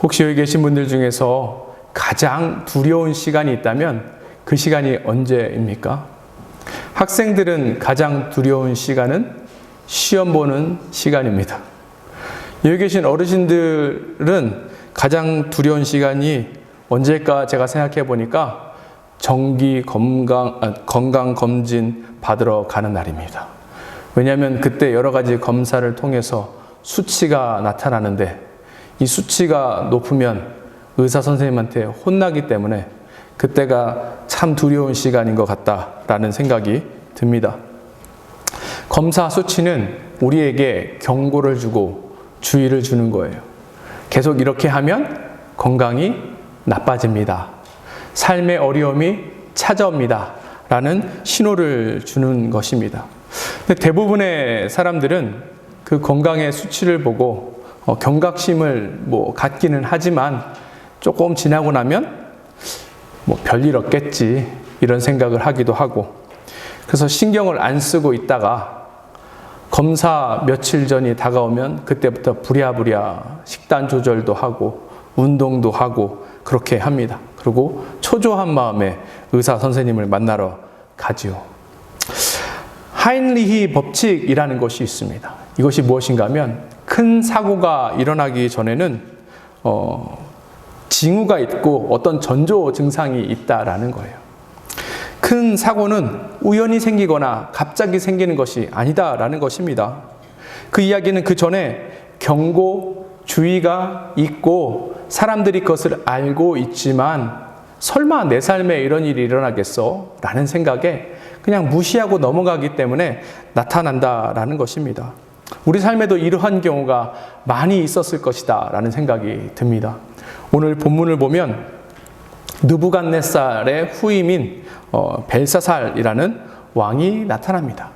혹시 여기 계신 분들 중에서 가장 두려운 시간이 있다면 그 시간이 언제입니까? 학생들은 가장 두려운 시간은 시험 보는 시간입니다. 여기 계신 어르신들은 가장 두려운 시간이 언제일까 제가 생각해 보니까 정기 건강검진 받으러 가는 날입니다. 왜냐하면 그때 여러 가지 검사를 통해서 수치가 나타나는데 이 수치가 높으면 의사 선생님한테 혼나기 때문에 그때가 참 두려운 시간인 것 같다라는 생각이 듭니다. 검사 수치는 우리에게 경고를 주고 주의를 주는 거예요. 계속 이렇게 하면 건강이 나빠집니다. 삶의 어려움이 찾아옵니다. 라는 신호를 주는 것입니다. 근데 대부분의 사람들은 그 건강의 수치를 보고 경각심을 갖기는 하지만 조금 지나고 나면 별일 없겠지 이런 생각을 하기도 하고, 그래서 신경을 안 쓰고 있다가 검사 며칠 전이 다가오면 그때부터 부랴부랴 식단 조절도 하고 운동도 하고 그렇게 합니다. 그리고 초조한 마음에 의사 선생님을 만나러 가지요. 하인리히 법칙이라는 것이 있습니다. 이것이 무엇인가 하면 큰 사고가 일어나기 전에는 징후가 있고 어떤 전조 증상이 있다라는 거예요. 큰 사고는 우연히 생기거나 갑자기 생기는 것이 아니다라는 것입니다. 그 이야기는 그 전에 경고, 주의가 있고 사람들이 그것을 알고 있지만 설마 내 삶에 이런 일이 일어나겠어? 라는 생각에 그냥 무시하고 넘어가기 때문에 나타난다라는 것입니다. 우리 삶에도 이러한 경우가 많이 있었을 것이다 라는 생각이 듭니다. 오늘 본문을 보면 느부갓네살의 후임인 벨사살이라는 왕이 나타납니다.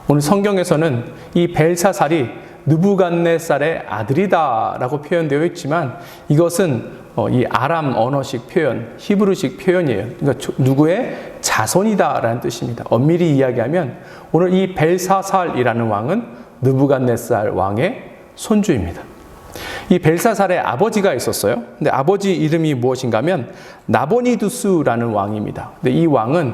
오늘 성경에서는 이 벨사살이 느부갓네살의 아들이다 라고 표현되어 있지만 이것은 이 아람 언어식 표현, 히브리식 표현이에요. 그러니까 누구의 자손이다 라는 뜻입니다. 엄밀히 이야기하면 오늘 이 벨사살이라는 왕은 느부갓네살 왕의 손주입니다. 이 벨사살의 아버지가 있었어요. 근데 아버지 이름이 무엇인가 하면 나보니두스라는 왕입니다. 근데 이 왕은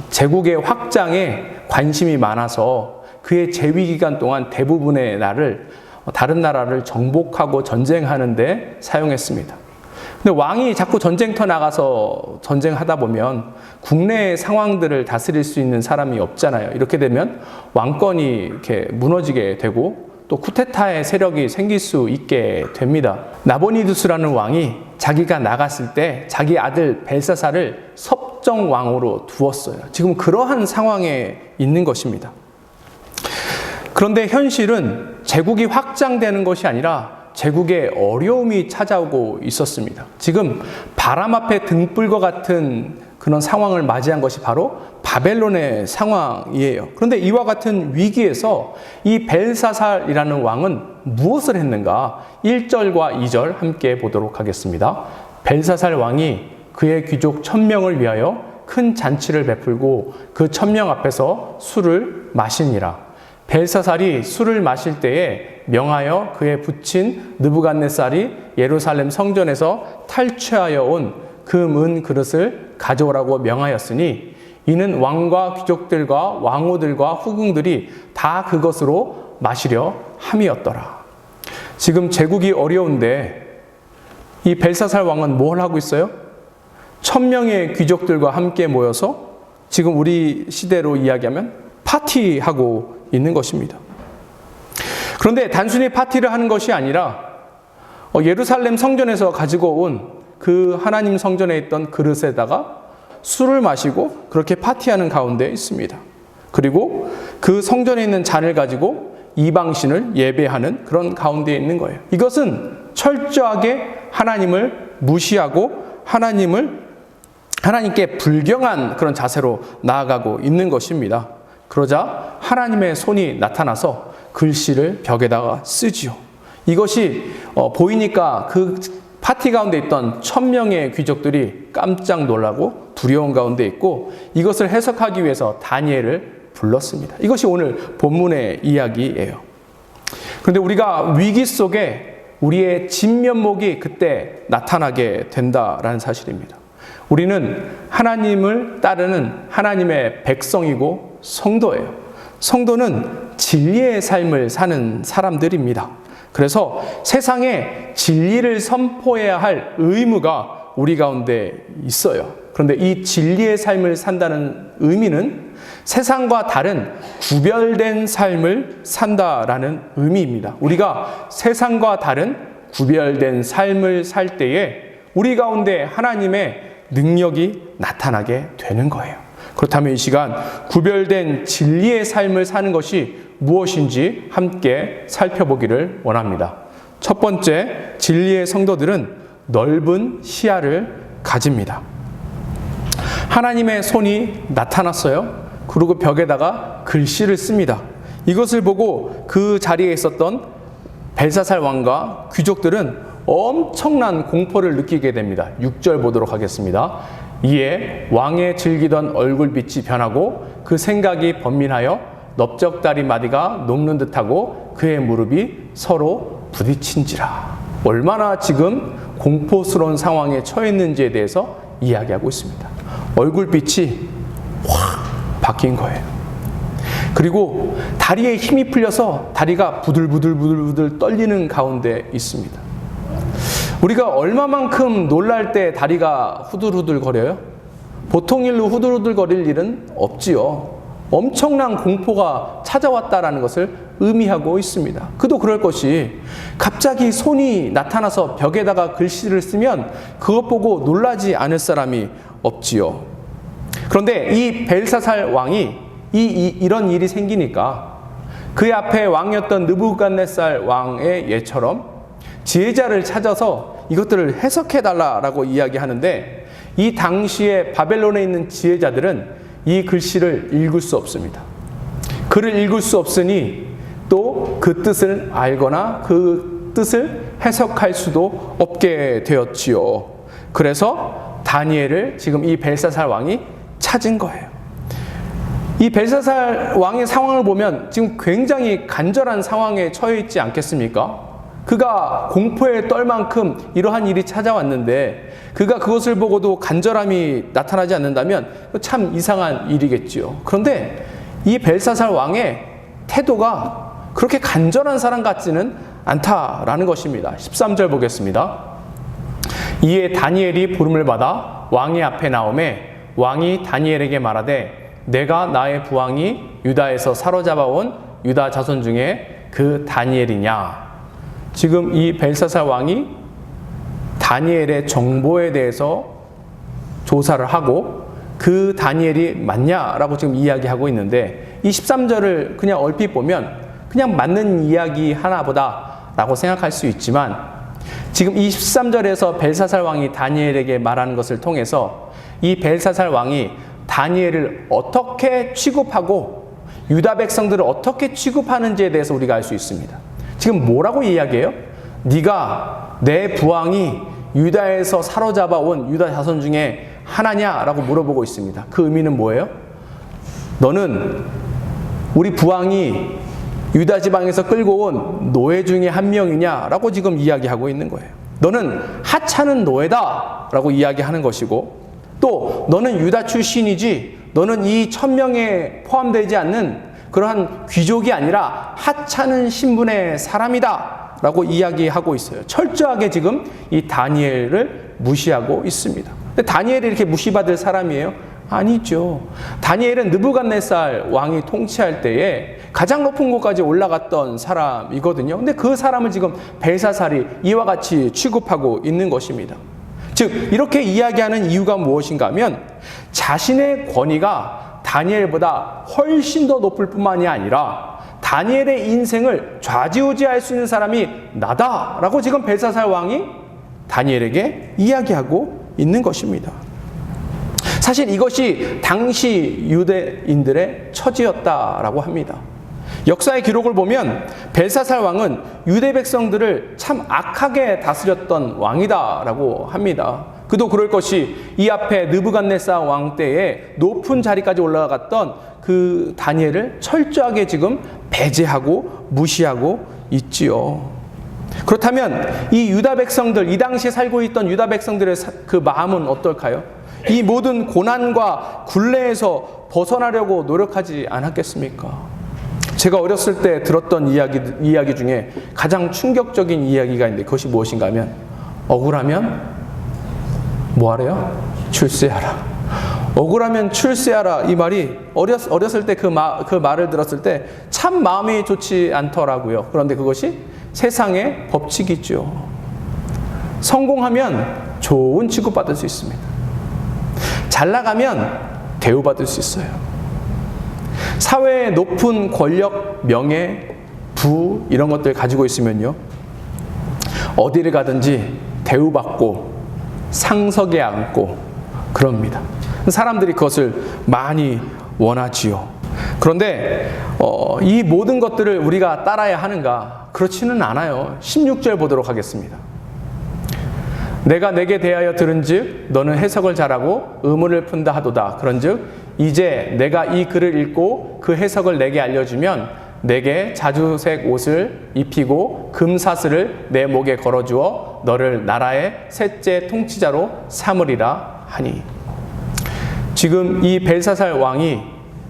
제국의 확장에 관심이 많아서 그의 재위 기간 동안 대부분의 날을 다른 나라를 정복하고 전쟁하는 데 사용했습니다. 근데 왕이 자꾸 전쟁터 나가서 전쟁하다 보면 국내 상황들을 다스릴 수 있는 사람이 없잖아요. 이렇게 되면 왕권이 이렇게 무너지게 되고 또 쿠데타의 세력이 생길 수 있게 됩니다. 나보니두스라는 왕이 자기가 나갔을 때 자기 아들 벨사살을 섭정왕으로 두었어요. 지금 그러한 상황에 있는 것입니다. 그런데 현실은 제국이 확장되는 것이 아니라 제국에 어려움이 찾아오고 있었습니다. 지금 바람 앞에 등불과 같은 그런 상황을 맞이한 것이 바로 바벨론의 상황이에요. 그런데 이와 같은 위기에서 이 벨사살이라는 왕은 무엇을 했는가? 1절과 2절 함께 보도록 하겠습니다. 벨사살 왕이 그의 귀족 1000명을 위하여 큰 잔치를 베풀고 그 1000명 앞에서 술을 마시니라. 벨사살이 술을 마실 때에 명하여 그의 부친 느부갓네살이 예루살렘 성전에서 탈취하여 온 금, 은 그릇을 가져오라고 명하였으니 이는 왕과 귀족들과 왕후들과 후궁들이 다 그것으로 마시려 함이었더라. 지금 제국이 어려운데 이 벨사살 왕은 뭘 하고 있어요? 1000명의 귀족들과 함께 모여서 지금 우리 시대로 이야기하면 파티하고 있는 것입니다. 그런데 단순히 파티를 하는 것이 아니라 예루살렘 성전에서 가지고 온 그 하나님 성전에 있던 그릇에다가 술을 마시고 그렇게 파티하는 가운데 있습니다. 그리고 그 성전에 있는 잔을 가지고 이방신을 예배하는 그런 가운데 있는 거예요. 이것은 철저하게 하나님을 무시하고 하나님께 불경한 그런 자세로 나아가고 있는 것입니다. 그러자 하나님의 손이 나타나서 글씨를 벽에다가 쓰지요. 이것이 보이니까 그 파티 가운데 있던 1000명의 귀족들이 깜짝 놀라고 두려운 가운데 있고 이것을 해석하기 위해서 다니엘을 불렀습니다. 이것이 오늘 본문의 이야기예요. 그런데 우리가 위기 속에 우리의 진면목이 그때 나타나게 된다라는 사실입니다. 우리는 하나님을 따르는 하나님의 백성이고 성도예요. 성도는 진리의 삶을 사는 사람들입니다. 그래서 세상에 진리를 선포해야 할 의무가 우리 가운데 있어요. 그런데 이 진리의 삶을 산다는 의미는 세상과 다른 구별된 삶을 산다라는 의미입니다. 우리가 세상과 다른 구별된 삶을 살 때에 우리 가운데 하나님의 능력이 나타나게 되는 거예요. 그렇다면 이 시간 구별된 진리의 삶을 사는 것이 무엇인지 함께 살펴보기를 원합니다. 첫 번째, 진리의 성도들은 넓은 시야를 가집니다. 하나님의 손이 나타났어요. 그리고 벽에다가 글씨를 씁니다. 이것을 보고 그 자리에 있었던 벨사살 왕과 귀족들은 엄청난 공포를 느끼게 됩니다. 6절 보도록 하겠습니다. 이에 왕의 즐기던 얼굴빛이 변하고 그 생각이 번민하여 넓적다리 마디가 녹는 듯하고 그의 무릎이 서로 부딪힌지라. 얼마나 지금 공포스러운 상황에 처해 있는지에 대해서 이야기하고 있습니다. 얼굴빛이 확 바뀐 거예요. 그리고 다리에 힘이 풀려서 다리가 부들부들 떨리는 가운데 있습니다. 우리가 얼마만큼 놀랄 때 다리가 후들후들 거려요? 보통 일로 후들후들 거릴 일은 없지요. 엄청난 공포가 찾아왔다라는 것을 의미하고 있습니다. 그도 그럴 것이 갑자기 손이 나타나서 벽에다가 글씨를 쓰면 그것 보고 놀라지 않을 사람이 없지요. 그런데 이 벨사살 왕이 이런 일이 생기니까 그의 앞에 왕이었던 느부갓네살 왕의 예처럼 지혜자를 찾아서 이것들을 해석해달라라고 이야기하는데 이 당시에 바벨론에 있는 지혜자들은 이 글씨를 읽을 수 없습니다. 글을 읽을 수 없으니 또 그 뜻을 알거나 그 뜻을 해석할 수도 없게 되었지요. 그래서 다니엘을 지금 이 벨사살 왕이 찾은 거예요. 이 벨사살 왕의 상황을 보면 지금 굉장히 간절한 상황에 처해 있지 않겠습니까? 그가 공포에 떨 만큼 이러한 일이 찾아왔는데 그가 그것을 보고도 간절함이 나타나지 않는다면 참 이상한 일이겠지요. 그런데 이 벨사살 왕의 태도가 그렇게 간절한 사람 같지는 않다라는 것입니다. 13절 보겠습니다. 이에 다니엘이 부름을 받아 왕의 앞에 나오매 왕이 다니엘에게 말하되 내가 나의 부왕이 유다에서 사로잡아온 유다 자손 중에 그 다니엘이냐. 지금 이 벨사살 왕이 다니엘의 정보에 대해서 조사를 하고 그 다니엘이 맞냐라고 지금 이야기하고 있는데 이 13절을 그냥 얼핏 보면 그냥 맞는 이야기 하나보다 라고 생각할 수 있지만 지금 이 13절에서 벨사살 왕이 다니엘에게 말하는 것을 통해서 이 벨사살 왕이 다니엘을 어떻게 취급하고 유다 백성들을 어떻게 취급하는지에 대해서 우리가 알 수 있습니다. 지금 뭐라고 이야기해요? 네가 내 부왕이 유다에서 사로잡아 온 유다 자손 중에 하나냐라고 물어보고 있습니다. 그 의미는 뭐예요? 너는 우리 부왕이 유다 지방에서 끌고 온 노예 중에 한 명이냐라고 지금 이야기하고 있는 거예요. 너는 하찮은 노예다 라고 이야기하는 것이고 또 너는 유다 출신이지 너는 이 1000명에 포함되지 않는 그러한 귀족이 아니라 하찮은 신분의 사람이다 라고 이야기하고 있어요. 철저하게 지금 이 다니엘을 무시하고 있습니다. 근데 다니엘이 이렇게 무시받을 사람이에요? 아니죠. 다니엘은 느부갓네살 왕이 통치할 때에 가장 높은 곳까지 올라갔던 사람이거든요. 근데 그 사람을 지금 벨사살이 이와 같이 취급하고 있는 것입니다. 즉 이렇게 이야기하는 이유가 무엇인가 하면 자신의 권위가 다니엘보다 훨씬 더 높을 뿐만이 아니라 다니엘의 인생을 좌지우지할 수 있는 사람이 나다라고 지금 벨사살 왕이 다니엘에게 이야기하고 있는 것입니다. 사실 이것이 당시 유대인들의 처지였다라고 합니다. 역사의 기록을 보면 벨사살 왕은 유대 백성들을 참 악하게 다스렸던 왕이다라고 합니다. 그도 그럴 것이 이 앞에 느부갓네살 왕 때에 높은 자리까지 올라갔던 그 다니엘을 철저하게 지금 배제하고 무시하고 있지요. 그렇다면 이 유다 백성들, 이 당시에 살고 있던 유다 백성들의 그 마음은 어떨까요? 이 모든 고난과 굴레에서 벗어나려고 노력하지 않았겠습니까? 제가 어렸을 때 들었던 이야기 중에 가장 충격적인 이야기가 있는데 그것이 무엇인가 하면, 억울하면 뭐 하래요? 출세하라. 억울하면 출세하라. 이 말이 어렸을 때 그 말을 들었을 때 참 마음이 좋지 않더라고요. 그런데 그것이 세상의 법칙이죠. 성공하면 좋은 취급받을 수 있습니다. 잘 나가면 대우받을 수 있어요. 사회의 높은 권력, 명예, 부 이런 것들 가지고 있으면요, 어디를 가든지 대우받고 상석에 앉고 그럽니다. 사람들이 그것을 많이 원하지요. 그런데 이 모든 것들을 우리가 따라야 하는가? 그렇지는 않아요. 16절 보도록 하겠습니다. 내가 내게 대하여 들은즉 너는 해석을 잘하고 의문을 푼다 하도다. 그런즉 이제 내가 이 글을 읽고 그 해석을 내게 알려주면 내게 자주색 옷을 입히고 금사슬을 내 목에 걸어주어 너를 나라의 셋째 통치자로 삼으리라 하니. 지금 이 벨사살 왕이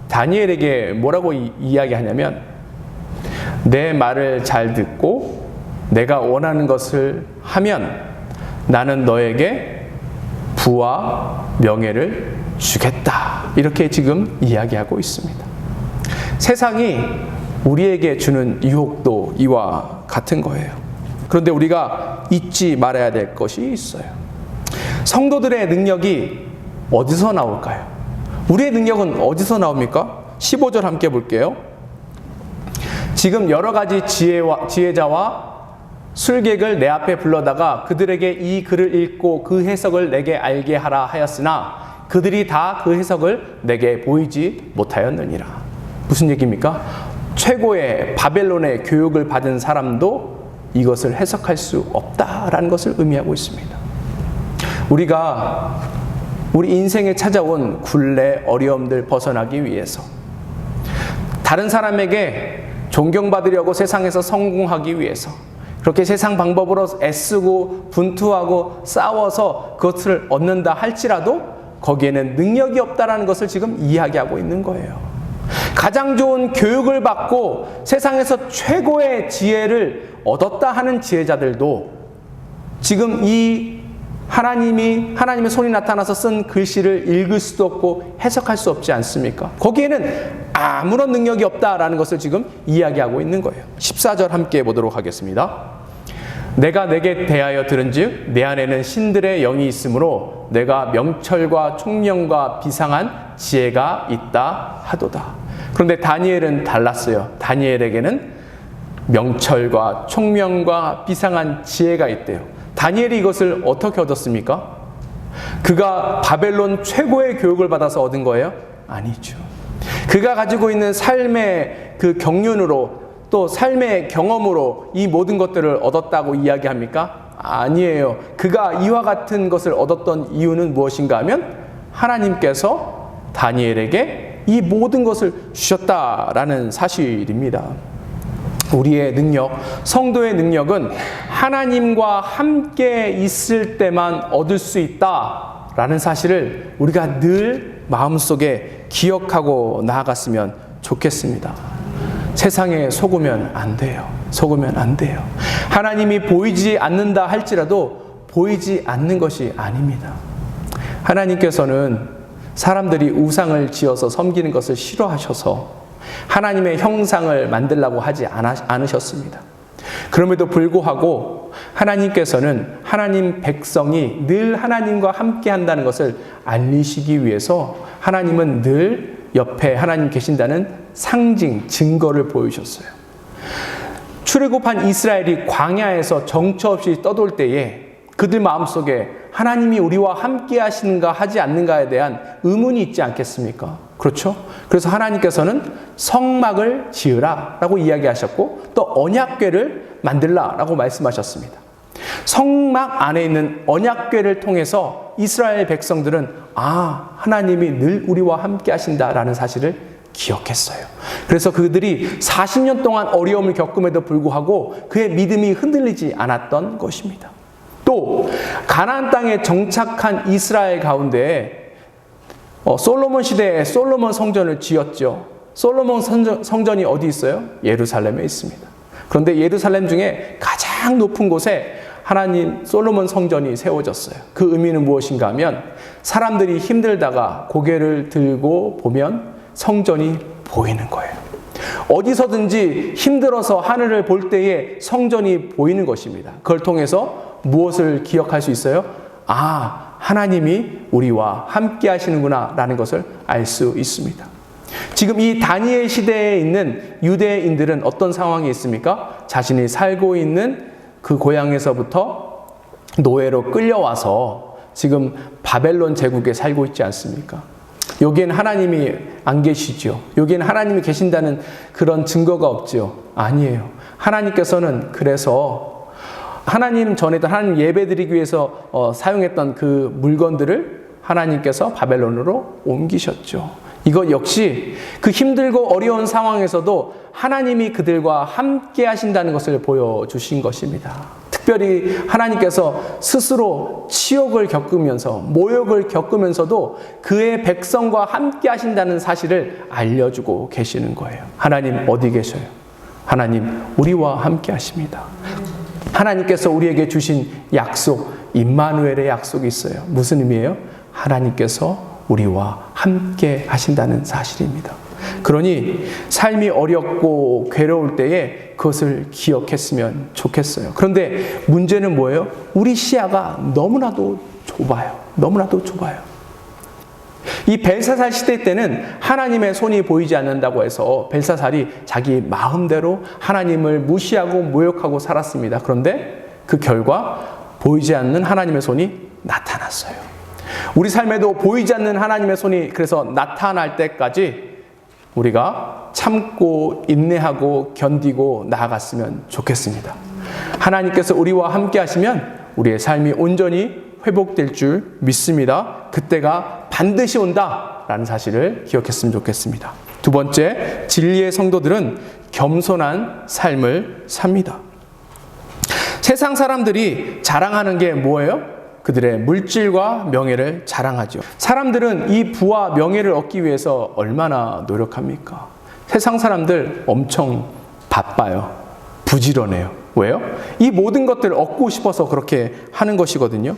다니엘에게 뭐라고 이야기하냐면, 내 말을 잘 듣고 내가 원하는 것을 하면 나는 너에게 부와 명예를 주겠다. 이렇게 지금 이야기하고 있습니다. 세상이 우리에게 주는 유혹도 이와 같은 거예요. 그런데 우리가 잊지 말아야 될 것이 있어요. 성도들의 능력이 어디서 나올까요? 우리의 능력은 어디서 나옵니까? 15절 함께 볼게요. 지금 여러 가지 지혜자와 술객을 내 앞에 불러다가 그들에게 이 글을 읽고 그 해석을 내게 알게 하라 하였으나 그들이 다 그 해석을 내게 보이지 못하였느니라. 무슨 얘기입니까? 최고의 바벨론의 교육을 받은 사람도 이것을 해석할 수 없다라는 것을 의미하고 있습니다. 우리가 우리 인생에 찾아온 굴레, 어려움들 벗어나기 위해서, 다른 사람에게 존경받으려고 세상에서 성공하기 위해서 그렇게 세상 방법으로 애쓰고 분투하고 싸워서 그것을 얻는다 할지라도 거기에는 능력이 없다라는 것을 지금 이야기하고 있는 거예요. 가장 좋은 교육을 받고 세상에서 최고의 지혜를 얻었다 하는 지혜자들도 지금 이 하나님의 손이 나타나서 쓴 글씨를 읽을 수도 없고 해석할 수 없지 않습니까? 거기에는 아무런 능력이 없다라는 것을 지금 이야기하고 있는 거예요. 14절 함께 보도록 하겠습니다. 내가 내게 대하여 들은즉 내 안에는 신들의 영이 있으므로 내가 명철과 총명과 비상한 지혜가 있다 하도다. 그런데 다니엘은 달랐어요. 다니엘에게는 명철과 총명과 비상한 지혜가 있대요. 다니엘이 이것을 어떻게 얻었습니까? 그가 바벨론 최고의 교육을 받아서 얻은 거예요? 아니죠. 그가 가지고 있는 삶의 그 경륜으로 또 삶의 경험으로 이 모든 것들을 얻었다고 이야기합니까? 아니에요. 그가 이와 같은 것을 얻었던 이유는 무엇인가 하면 하나님께서 다니엘에게 이 모든 것을 주셨다라는 사실입니다. 우리의 능력, 성도의 능력은 하나님과 함께 있을 때만 얻을 수 있다라는 사실을 우리가 늘 마음속에 기억하고 나아갔으면 좋겠습니다. 세상에 속으면 안 돼요. 속으면 안 돼요. 하나님이 보이지 않는다 할지라도 보이지 않는 것이 아닙니다. 하나님께서는 사람들이 우상을 지어서 섬기는 것을 싫어하셔서 하나님의 형상을 만들라고 하지 않으셨습니다. 그럼에도 불구하고 하나님께서는 하나님 백성이 늘 하나님과 함께 한다는 것을 알리시기 위해서 하나님은 늘 옆에 하나님 계신다는 상징, 증거를 보여주셨어요. 출애굽한 이스라엘이 광야에서 정처 없이 떠돌 때에 그들 마음속에 하나님이 우리와 함께 하시는가 하지 않는가에 대한 의문이 있지 않겠습니까? 그렇죠? 그래서 하나님께서는 성막을 지으라 라고 이야기하셨고 또 언약궤를 만들라 라고 말씀하셨습니다. 성막 안에 있는 언약궤를 통해서 이스라엘 백성들은 하나님이 늘 우리와 함께 하신다라는 사실을 기억했어요. 그래서 그들이 40년 동안 어려움을 겪음에도 불구하고 그의 믿음이 흔들리지 않았던 것입니다. 또 가나안 땅에 정착한 이스라엘 가운데 솔로몬 시대에 솔로몬 성전을 지었죠. 솔로몬 성전이 어디 있어요? 예루살렘에 있습니다. 그런데 예루살렘 중에 가장 높은 곳에 하나님 솔로몬 성전이 세워졌어요. 그 의미는 무엇인가 하면 사람들이 힘들다가 고개를 들고 보면 성전이 보이는 거예요. 어디서든지 힘들어서 하늘을 볼 때에 성전이 보이는 것입니다. 그걸 통해서 무엇을 기억할 수 있어요? 아, 하나님이 우리와 함께 하시는구나 라는 것을 알 수 있습니다. 지금 이 다니엘 시대에 있는 유대인들은 어떤 상황이 있습니까? 자신이 살고 있는 그 고향에서부터 노예로 끌려와서 지금 바벨론 제국에 살고 있지 않습니까? 여기엔 하나님이 안 계시죠. 여기엔 하나님이 계신다는 그런 증거가 없죠. 아니에요. 하나님께서는 그래서 하나님 전에도 하나님 예배드리기 위해서 사용했던 그 물건들을 하나님께서 바벨론으로 옮기셨죠. 이것 역시 그 힘들고 어려운 상황에서도 하나님이 그들과 함께 하신다는 것을 보여주신 것입니다. 특별히 하나님께서 스스로 치욕을 겪으면서 모욕을 겪으면서도 그의 백성과 함께 하신다는 사실을 알려주고 계시는 거예요. 하나님 어디 계셔요? 하나님 우리와 함께 하십니다. 하나님께서 우리에게 주신 약속, 임마누엘의 약속이 있어요. 무슨 의미예요? 하나님께서 우리와 함께 하신다는 사실입니다. 그러니 삶이 어렵고 괴로울 때에 그것을 기억했으면 좋겠어요. 그런데 문제는 뭐예요? 우리 시야가 너무나도 좁아요. 너무나도 좁아요. 이 벨사살 시대 때는 하나님의 손이 보이지 않는다고 해서 벨사살이 자기 마음대로 하나님을 무시하고 모욕하고 살았습니다. 그런데 그 결과 보이지 않는 하나님의 손이 나타났어요. 우리 삶에도 보이지 않는 하나님의 손이 그래서 나타날 때까지 우리가 참고 인내하고 견디고 나아갔으면 좋겠습니다. 하나님께서 우리와 함께 하시면 우리의 삶이 온전히 회복될 줄 믿습니다. 그때가 반드시 온다라는 사실을 기억했으면 좋겠습니다. 두 번째, 진리의 성도들은 겸손한 삶을 삽니다. 세상 사람들이 자랑하는 게 뭐예요? 그들의 물질과 명예를 자랑하죠. 사람들은 이 부와 명예를 얻기 위해서 얼마나 노력합니까? 세상 사람들 엄청 바빠요. 부지런해요. 왜요? 이 모든 것들을 얻고 싶어서 그렇게 하는 것이거든요.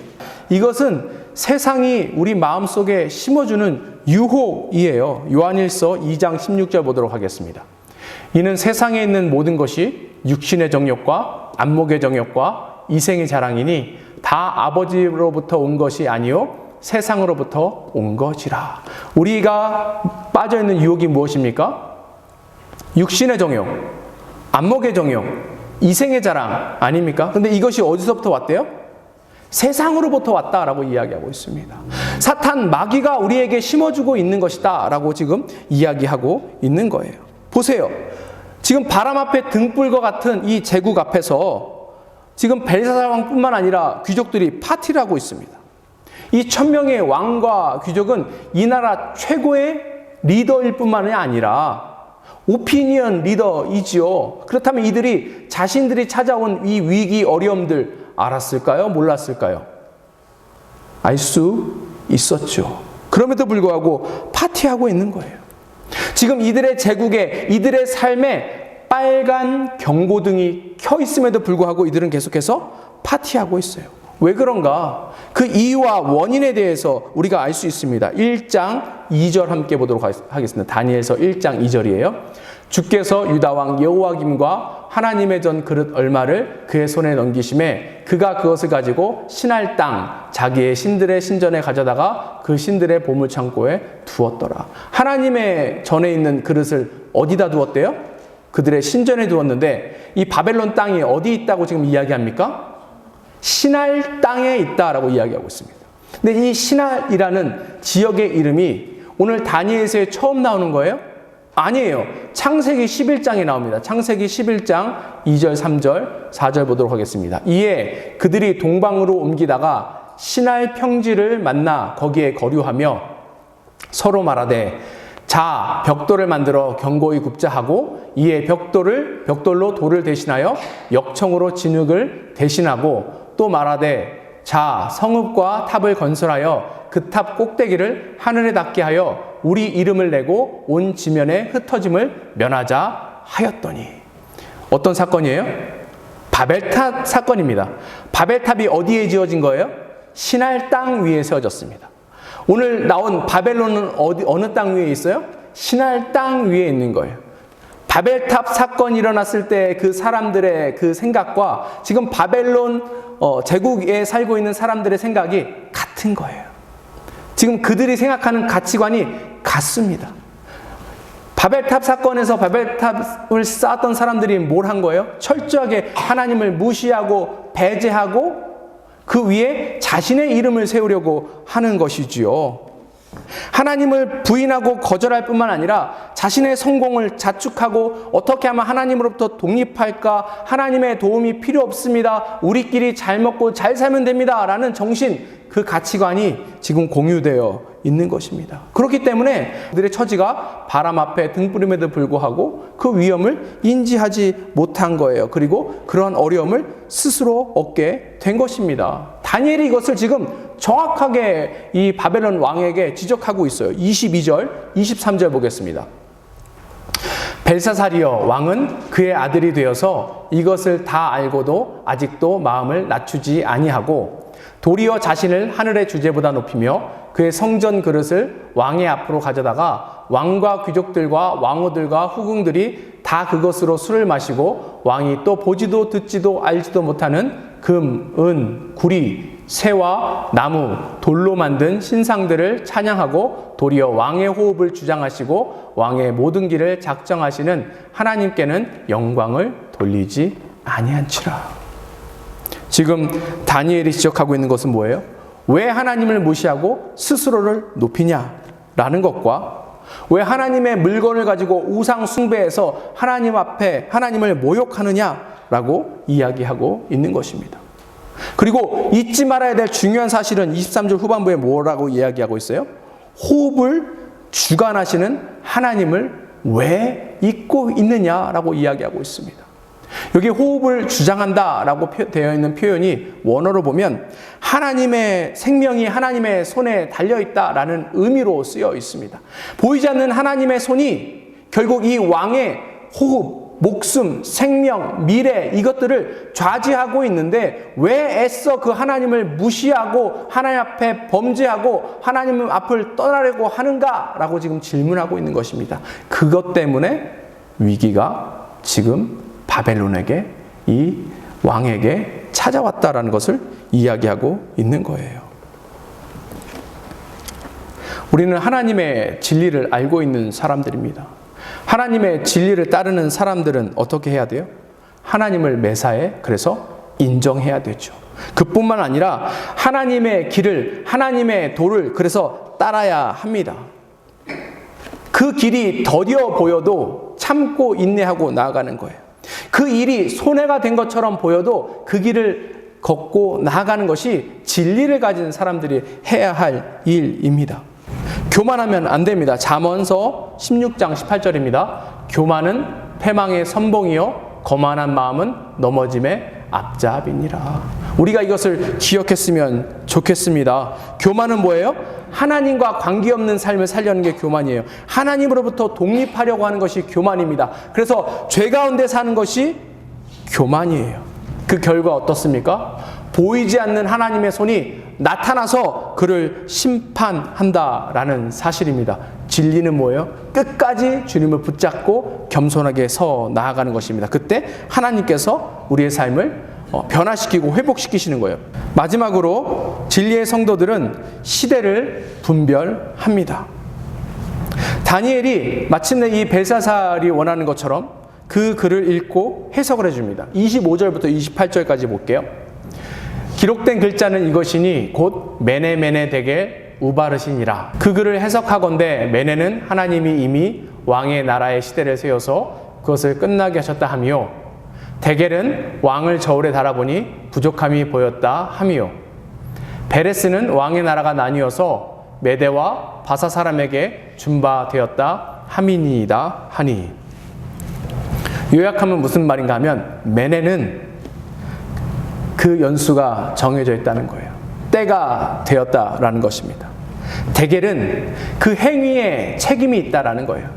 이것은 세상이 우리 마음속에 심어주는 유혹이에요. 요한일서 2장 16절 보도록 하겠습니다. 이는 세상에 있는 모든 것이 육신의 정욕과 안목의 정욕과 이생의 자랑이니 다 아버지로부터 온 것이 아니요 세상으로부터 온 것이라. 우리가 빠져있는 유혹이 무엇입니까? 육신의 정욕, 안목의 정욕, 이생의 자랑 아닙니까? 근데 이것이 어디서부터 왔대요? 세상으로부터 왔다라고 이야기하고 있습니다. 사탄, 마귀가 우리에게 심어주고 있는 것이다 라고 지금 이야기하고 있는 거예요. 보세요. 지금 바람 앞에 등불과 같은 이 제국 앞에서 지금 벨사살 왕뿐만 아니라 귀족들이 파티를 하고 있습니다. 이 1000명의 왕과 귀족은 이 나라 최고의 리더일 뿐만이 아니라 오피니언 리더이지요. 그렇다면 이들이 자신들이 찾아온 이 위기 어려움들 알았을까요? 몰랐을까요? 알 수 있었죠. 그럼에도 불구하고 파티하고 있는 거예요. 지금 이들의 제국에, 이들의 삶에 빨간 경고등이 켜 있음에도 불구하고 이들은 계속해서 파티하고 있어요. 왜 그런가? 그 이유와 원인에 대해서 우리가 알 수 있습니다. 1장 2절 함께 보도록 하겠습니다. 다니엘서 1장 2절이에요. 주께서 유다왕 여호야김과 하나님의 전 그릇 얼마를 그의 손에 넘기심에 그가 그것을 가지고 신할 땅 자기의 신들의 신전에 가져다가 그 신들의 보물창고에 두었더라. 하나님의 전에 있는 그릇을 어디다 두었대요? 그들의 신전에 두었는데 이 바벨론 땅이 어디 있다고 지금 이야기합니까? 신할 땅에 있다라고 이야기하고 있습니다. 근데 이 신할이라는 지역의 이름이 오늘 다니엘서에 처음 나오는 거예요? 아니에요. 창세기 11장에 나옵니다. 창세기 11장 2절, 3절, 4절 보도록 하겠습니다. 이에 그들이 동방으로 옮기다가 신할 평지를 만나 거기에 거류하며 서로 말하되 자, 벽돌을 만들어 견고히 굽자 하고 이에 벽돌로 돌을 대신하여 역청으로 진흙을 대신하고 또 말하되 자, 성읍과 탑을 건설하여 그 탑 꼭대기를 하늘에 닿게 하여 우리 이름을 내고 온 지면에 흩어짐을 면하자 하였더니. 어떤 사건이에요? 바벨탑 사건입니다. 바벨탑이 어디에 지어진 거예요? 시날 땅 위에 세워졌습니다. 오늘 나온 바벨론은 어느 땅 위에 있어요? 시날 땅 위에 있는 거예요. 바벨탑 사건이 일어났을 때 그 사람들의 그 생각과 지금 바벨론 제국에 살고 있는 사람들의 생각이 같은 거예요. 지금 그들이 생각하는 가치관이 같습니다. 바벨탑 사건에서 바벨탑을 쌓았던 사람들이 뭘 한 거예요? 철저하게 하나님을 무시하고 배제하고 그 위에 자신의 이름을 세우려고 하는 것이지요. 하나님을 부인하고 거절할 뿐만 아니라 자신의 성공을 자축하고 어떻게 하면 하나님으로부터 독립할까? 하나님의 도움이 필요 없습니다. 우리끼리 잘 먹고 잘 살면 됩니다. 라는 정신, 그 가치관이 지금 공유되어 있는 것입니다. 그렇기 때문에 그들의 처지가 바람 앞에 등불임에도 불구하고 그 위험을 인지하지 못한 거예요. 그리고 그러한 어려움을 스스로 얻게 된 것입니다. 다니엘이 이것을 지금 정확하게 이 바벨론 왕에게 지적하고 있어요. 22절, 23절 보겠습니다. 벨사살이여, 왕은 그의 아들이 되어서 이것을 다 알고도 아직도 마음을 낮추지 아니하고 도리어 자신을 하늘의 주제보다 높이며 그의 성전 그릇을 왕의 앞으로 가져다가 왕과 귀족들과 왕후들과 후궁들이 다 그것으로 술을 마시고 왕이 또 보지도 듣지도 알지도 못하는 금, 은, 구리, 새와 나무, 돌로 만든 신상들을 찬양하고 도리어 왕의 호흡을 주장하시고 왕의 모든 길을 작정하시는 하나님께는 영광을 돌리지 아니한치라. 지금 다니엘이 지적하고 있는 것은 뭐예요? 왜 하나님을 무시하고 스스로를 높이냐라는 것과 왜 하나님의 물건을 가지고 우상 숭배해서 하나님 앞에 하나님을 모욕하느냐라고 이야기하고 있는 것입니다. 그리고 잊지 말아야 될 중요한 사실은 23절 후반부에 뭐라고 이야기하고 있어요? 호흡을 주관하시는 하나님을 왜 잊고 있느냐라고 이야기하고 있습니다. 여기 호흡을 주장한다라고 되어 있는 표현이 원어로 보면 하나님의 생명이 하나님의 손에 달려있다라는 의미로 쓰여 있습니다. 보이지 않는 하나님의 손이 결국 이 왕의 호흡, 목숨, 생명, 미래 이것들을 좌지하고 있는데 왜 애써 그 하나님을 무시하고 하나님 앞에 범죄하고 하나님 앞을 떠나려고 하는가라고 지금 질문하고 있는 것입니다. 그것 때문에 위기가 지금 바벨론에게 이 왕에게 찾아왔다라는 것을 이야기하고 있는 거예요. 우리는 하나님의 진리를 알고 있는 사람들입니다. 하나님의 진리를 따르는 사람들은 어떻게 해야 돼요? 하나님을 매사에 그래서 인정해야 되죠. 그뿐만 아니라 하나님의 길을, 하나님의 도를 그래서 따라야 합니다. 그 길이 더디어 보여도 참고 인내하고 나아가는 거예요. 그 일이 손해가 된 것처럼 보여도 그 길을 걷고 나아가는 것이 진리를 가진 사람들이 해야 할 일입니다. 교만하면 안 됩니다. 잠언서 16장 18절입니다. 교만은 패망의 선봉이요 거만한 마음은 넘어짐의 앞잡이니라. 우리가 이것을 기억했으면 좋겠습니다. 교만은 뭐예요? 하나님과 관계없는 삶을 살려는 게 교만이에요. 하나님으로부터 독립하려고 하는 것이 교만입니다. 그래서 죄 가운데 사는 것이 교만이에요. 그 결과 어떻습니까? 보이지 않는 하나님의 손이 나타나서 그를 심판한다라는 사실입니다. 진리는 뭐예요? 끝까지 주님을 붙잡고 겸손하게 서 나아가는 것입니다. 그때 하나님께서 우리의 삶을 변화시키고 회복시키시는 거예요. 마지막으로 진리의 성도들은 시대를 분별합니다. 다니엘이 마침내 이 벨사살이 원하는 것처럼 그 글을 읽고 해석을 해줍니다. 25절부터 28절까지 볼게요. 기록된 글자는 이것이니 곧 메네 데겔 우바르시니라. 그 글을 해석하건대 메네는 하나님이 이미 왕의 나라의 시대를 세워서 그것을 끝나게 하셨다 하며 데겔은 왕을 저울에 달아보니 부족함이 보였다 하며 베레스는 왕의 나라가 나뉘어서 메대와 바사 사람에게 준바되었다 함이니이다 하니. 요약하면 무슨 말인가 하면 메네는 그 연수가 정해져 있다는 거예요. 때가 되었다라는 것입니다. 데겔은 그 행위에 책임이 있다라는 거예요.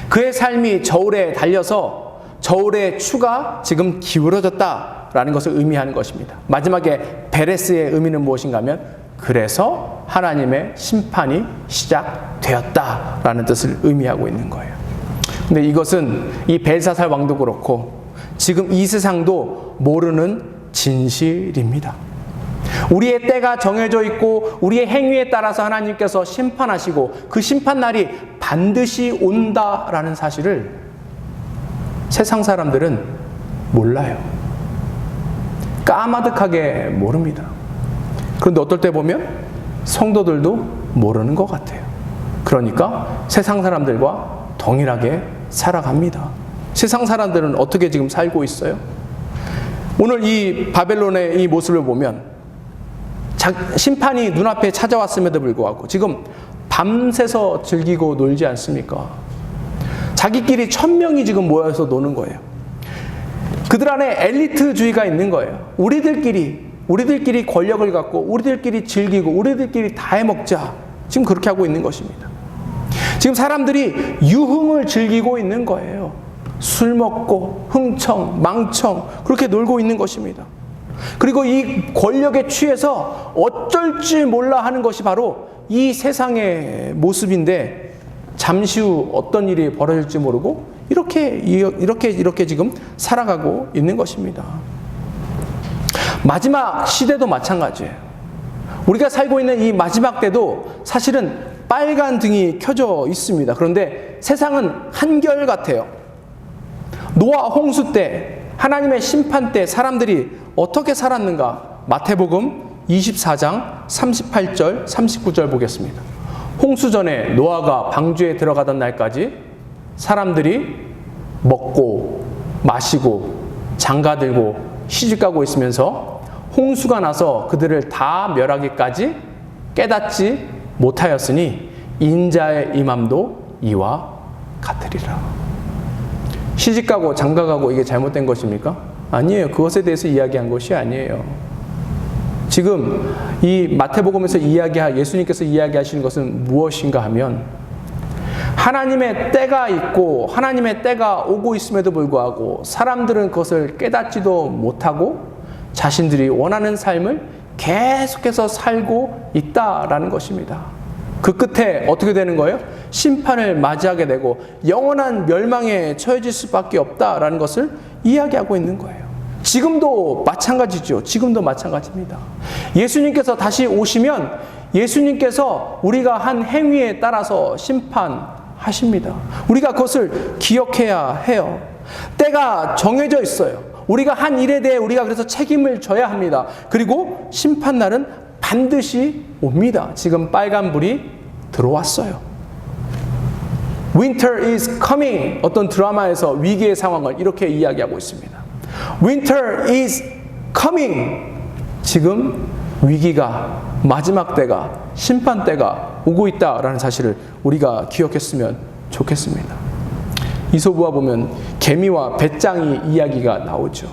그의 삶이 저울에 달려서 저울의 추가 지금 기울어졌다라는 것을 의미하는 것입니다. 마지막에 베레스의 의미는 무엇인가 하면 그래서 하나님의 심판이 시작되었다라는 뜻을 의미하고 있는 거예요. 근데 이것은 이 벨사살 왕도 그렇고 지금 이 세상도 모르는 진실입니다. 우리의 때가 정해져 있고 우리의 행위에 따라서 하나님께서 심판하시고 그 심판날이 반드시 온다라는 사실을 세상 사람들은 몰라요. 까마득하게 모릅니다. 그런데 어떨 때 보면 성도들도 모르는 것 같아요. 그러니까 세상 사람들과 동일하게 살아갑니다. 세상 사람들은 어떻게 지금 살고 있어요? 오늘 이 바벨론의 이 모습을 보면 심판이 눈앞에 찾아왔음에도 불구하고 지금 밤새서 즐기고 놀지 않습니까? 자기끼리 1000명이 지금 모여서 노는 거예요. 그들 안에 엘리트주의가 있는 거예요. 우리들끼리 권력을 갖고 우리들끼리 즐기고 우리들끼리 다 해먹자. 지금 그렇게 하고 있는 것입니다. 지금 사람들이 유흥을 즐기고 있는 거예요. 술 먹고 흥청, 망청 그렇게 놀고 있는 것입니다. 그리고 이 권력에 취해서 어쩔 줄 몰라 하는 것이 바로 이 세상의 모습인데 잠시 후 어떤 일이 벌어질지 모르고 이렇게 지금 살아가고 있는 것입니다. 마지막 시대도 마찬가지예요. 우리가 살고 있는 이 마지막 때도 사실은 빨간 등이 켜져 있습니다. 그런데 세상은 한결같아요. 노아 홍수 때, 하나님의 심판 때 사람들이 어떻게 살았는가? 마태복음 24장 38절, 39절 보겠습니다. 홍수 전에 노아가 방주에 들어가던 날까지 사람들이 먹고 마시고 장가들고 시집가고 있으면서 홍수가 나서 그들을 다 멸하기까지 깨닫지 못하였으니 인자의 임함도 이와 같으리라. 시집가고 장가가고 이게 잘못된 것입니까? 아니에요. 그것에 대해서 이야기한 것이 아니에요. 지금 이 마태복음에서 예수님께서 이야기하시는 것은 무엇인가 하면 하나님의 때가 있고 하나님의 때가 오고 있음에도 불구하고 사람들은 그것을 깨닫지도 못하고 자신들이 원하는 삶을 계속해서 살고 있다라는 것입니다. 그 끝에 어떻게 되는 거예요? 심판을 맞이하게 되고 영원한 멸망에 처해질 수밖에 없다라는 것을 이야기하고 있는 거예요. 지금도 마찬가지죠. 지금도 마찬가지입니다. 예수님께서 다시 오시면 예수님께서 우리가 한 행위에 따라서 심판하십니다. 우리가 그것을 기억해야 해요. 때가 정해져 있어요. 우리가 한 일에 대해 우리가 그래서 책임을 져야 합니다. 그리고 심판날은 반드시 옵니다. 지금 빨간불이 들어왔어요. Winter is coming. 어떤 드라마에서 위기의 상황을 이렇게 이야기하고 있습니다. Winter is coming. 지금 위기가, 마지막 때가, 심판 때가 오고 있다라는 사실을 우리가 기억했으면 좋겠습니다. 이솝우화 보면 개미와 배짱이 이야기가 나오죠.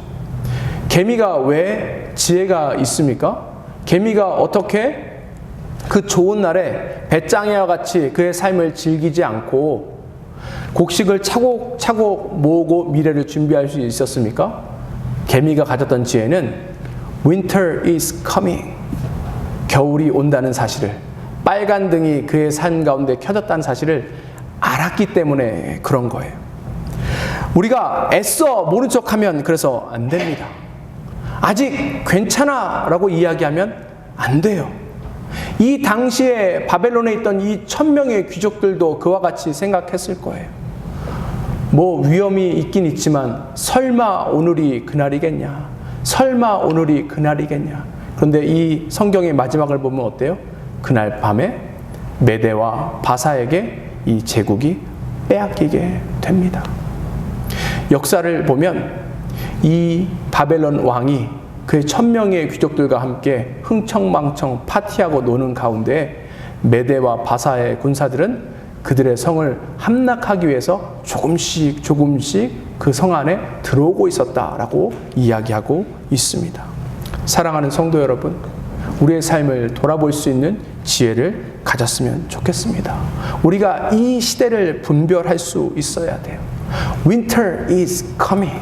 개미가 왜 지혜가 있습니까? 개미가 어떻게 그 좋은 날에 배짱이와 같이 그의 삶을 즐기지 않고 곡식을 차곡차곡 모으고 미래를 준비할 수 있었습니까? 개미가 가졌던 지혜는 Winter is coming. 겨울이 온다는 사실을, 빨간 등이 그의 삶 가운데 켜졌다는 사실을 알았기 때문에 그런 거예요. 우리가 애써 모른 척하면 그래서 안 됩니다. 아직 괜찮아 라고 이야기하면 안 돼요. 이 당시에 바벨론에 있던 이 1000명의 귀족들도 그와 같이 생각했을 거예요. 뭐 위험이 있긴 있지만 설마 오늘이 그날이겠냐? 설마 오늘이 그날이겠냐? 그런데 이 성경의 마지막을 보면 어때요? 그날 밤에 메대와 바사에게 이 제국이 빼앗기게 됩니다. 역사를 보면 이 바벨론 왕이 그의 1000명의 귀족들과 함께 흥청망청 파티하고 노는 가운데 메대와 바사의 군사들은 그들의 성을 함락하기 위해서 조금씩 그 성 안에 들어오고 있었다라고 이야기하고 있습니다. 사랑하는 성도 여러분, 우리의 삶을 돌아볼 수 있는 지혜를 가졌으면 좋겠습니다. 우리가 이 시대를 분별할 수 있어야 돼요. Winter is coming.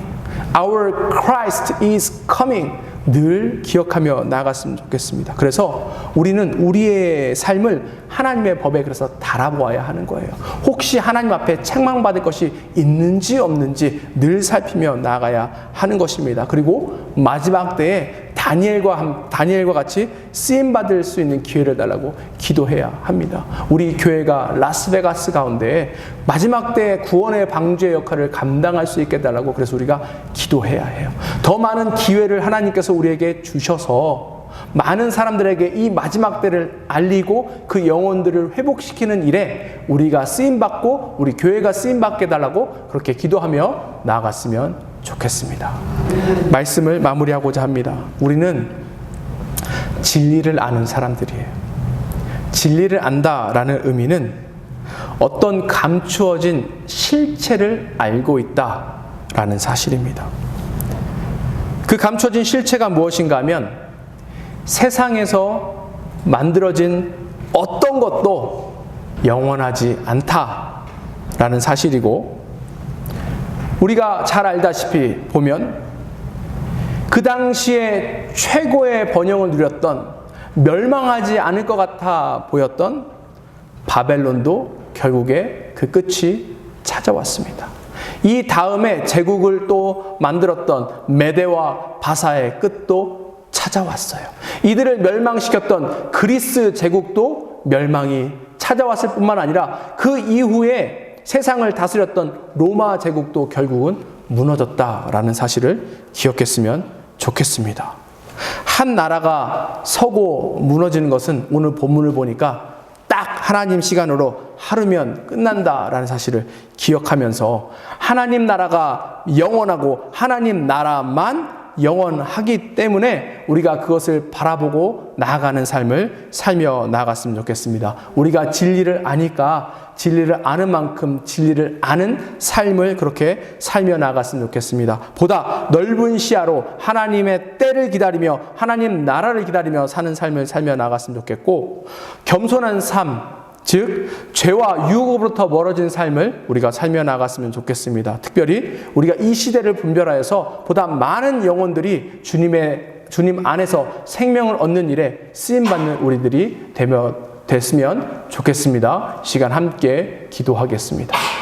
Our Christ is coming. 늘 기억하며 나아갔으면 좋겠습니다. 그래서 우리는 우리의 삶을 하나님의 법에 그래서 달아보아야 하는 거예요. 혹시 하나님 앞에 책망받을 것이 있는지 없는지 늘 살피며 나아가야 하는 것입니다. 그리고 마지막 때에 다니엘과 같이 쓰임받을 수 있는 기회를 달라고 기도해야 합니다. 우리 교회가 라스베가스 가운데 마지막 때 구원의 방주의 역할을 감당할 수 있게 달라고 그래서 우리가 기도해야 해요. 더 많은 기회를 하나님께서 우리에게 주셔서 많은 사람들에게 이 마지막 때를 알리고 그 영혼들을 회복시키는 일에 우리가 쓰임받고 우리 교회가 쓰임받게 달라고 그렇게 기도하며 나아갔으면 좋겠습니다. 말씀을 마무리하고자 합니다. 우리는 진리를 아는 사람들이에요. 진리를 안다라는 의미는 어떤 감추어진 실체를 알고 있다라는 사실입니다. 그 감춰진 실체가 무엇인가 하면 세상에서 만들어진 어떤 것도 영원하지 않다라는 사실이고, 우리가 잘 알다시피 보면 그 당시에 최고의 번영을 누렸던 멸망하지 않을 것 같아 보였던 바벨론도 결국에 그 끝이 찾아왔습니다. 이 다음에 제국을 또 만들었던 메대와 바사의 끝도 찾아왔어요. 이들을 멸망시켰던 그리스 제국도 멸망이 찾아왔을 뿐만 아니라 그 이후에 세상을 다스렸던 로마 제국도 결국은 무너졌다라는 사실을 기억했으면 좋겠습니다. 한 나라가 서고 무너지는 것은 오늘 본문을 보니까 딱 하나님 시간으로 하루면 끝난다라는 사실을 기억하면서 하나님 나라가 영원하고 하나님 나라만 영원하기 때문에 우리가 그것을 바라보고 나아가는 삶을 살며 나아갔으면 좋겠습니다. 우리가 진리를 아니까 진리를 아는 만큼 진리를 아는 삶을 그렇게 살며 나아갔으면 좋겠습니다. 보다 넓은 시야로 하나님의 때를 기다리며 하나님 나라를 기다리며 사는 삶을 살며 나아갔으면 좋겠고, 겸손한 삶, 즉 죄와 유혹으로부터 멀어진 삶을 우리가 살며 나아갔으면 좋겠습니다. 특별히 우리가 이 시대를 분별하여서 보다 많은 영혼들이 주님 안에서 생명을 얻는 일에 쓰임받는 우리들이 됐으면 좋겠습니다. 시간 함께 기도하겠습니다.